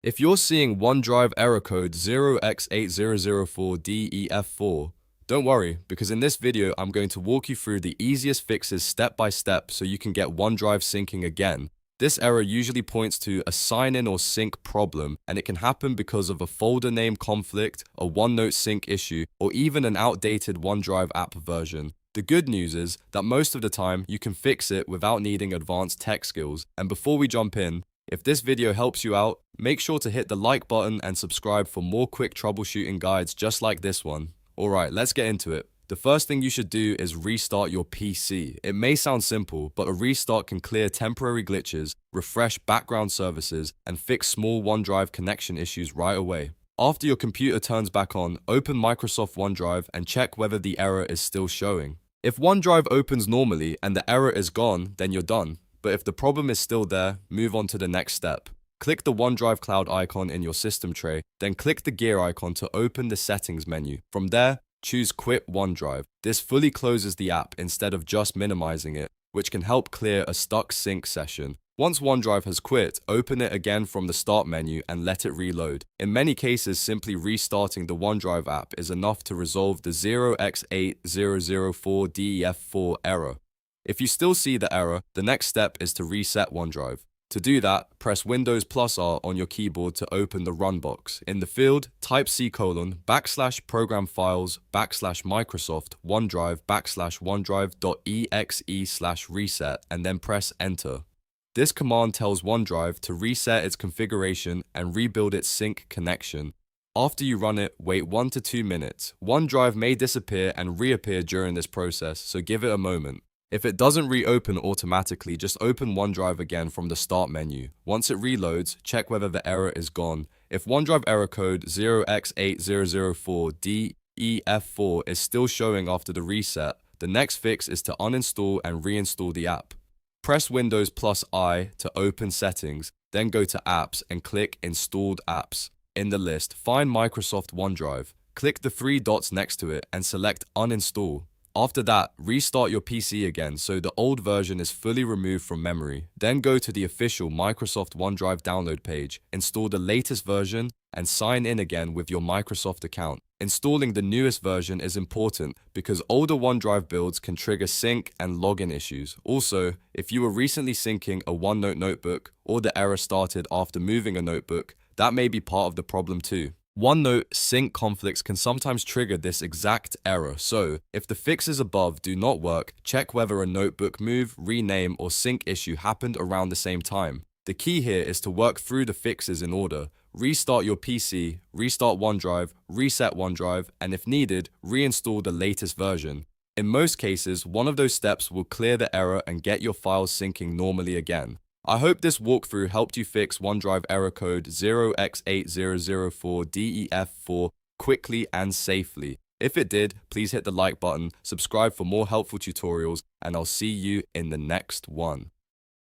If you're seeing OneDrive error code 0X8004Def4, don't worry, because in this video I'm going to walk you through the easiest fixes step by step so you can get OneDrive syncing again. This error usually points to a sign-in or sync problem, and it can happen because of a folder name conflict, a OneNote sync issue, or even an outdated OneDrive app version. The good news is that most of the time you can fix it without needing advanced tech skills. And before we jump in, if this video helps you out, make sure to hit the like button and subscribe for more quick troubleshooting guides just like this one. Alright, let's get into it. The first thing you should do is restart your PC. It may sound simple, but a restart can clear temporary glitches, refresh background services, and fix small OneDrive connection issues right away. After your computer turns back on, open Microsoft OneDrive and check whether the error is still showing. If OneDrive opens normally and the error is gone, then you're done. But if the problem is still there, move on to the next step. Click the OneDrive Cloud icon in your system tray, then click the gear icon to open the settings menu. From there, choose Quit OneDrive. This fully closes the app instead of just minimizing it, which can help clear a stuck sync session. Once OneDrive has quit, open it again from the start menu and let it reload. In many cases, simply restarting the OneDrive app is enough to resolve the 0X8004Def4 error. If you still see the error, the next step is to reset OneDrive. To do that, press Windows+R on your keyboard to open the Run box. In the field, type /program files /Microsoft OneDrive /OneDrive.exe/reset and then press Enter. This command tells OneDrive to reset its configuration and rebuild its sync connection. After you run it, wait 1 to 2 minutes. OneDrive may disappear and reappear during this process, so give it a moment. If it doesn't reopen automatically, just open OneDrive again from the start menu. Once it reloads, check whether the error is gone. If OneDrive error code 0X8004Def4 is still showing after the reset, the next fix is to uninstall and reinstall the app. Press Windows+I to open settings, then go to Apps and click Installed Apps. In the list, find Microsoft OneDrive. Click the 3 dots next to it and select Uninstall. After that, restart your PC again so the old version is fully removed from memory. Then go to the official Microsoft OneDrive download page, install the latest version, and sign in again with your Microsoft account. Installing the newest version is important because older OneDrive builds can trigger sync and login issues. Also, if you were recently syncing a OneNote notebook or the error started after moving a notebook, that may be part of the problem too. OneNote sync conflicts can sometimes trigger this exact error, so if the fixes above do not work, check whether a notebook move, rename, or sync issue happened around the same time. The key here is to work through the fixes in order. Restart your PC, restart OneDrive, reset OneDrive, and if needed, reinstall the latest version. In most cases, one of those steps will clear the error and get your files syncing normally again. I hope this walkthrough helped you fix OneDrive error code 0X8004Def4 quickly and safely. If it did, please hit the like button, subscribe for more helpful tutorials, and I'll see you in the next one.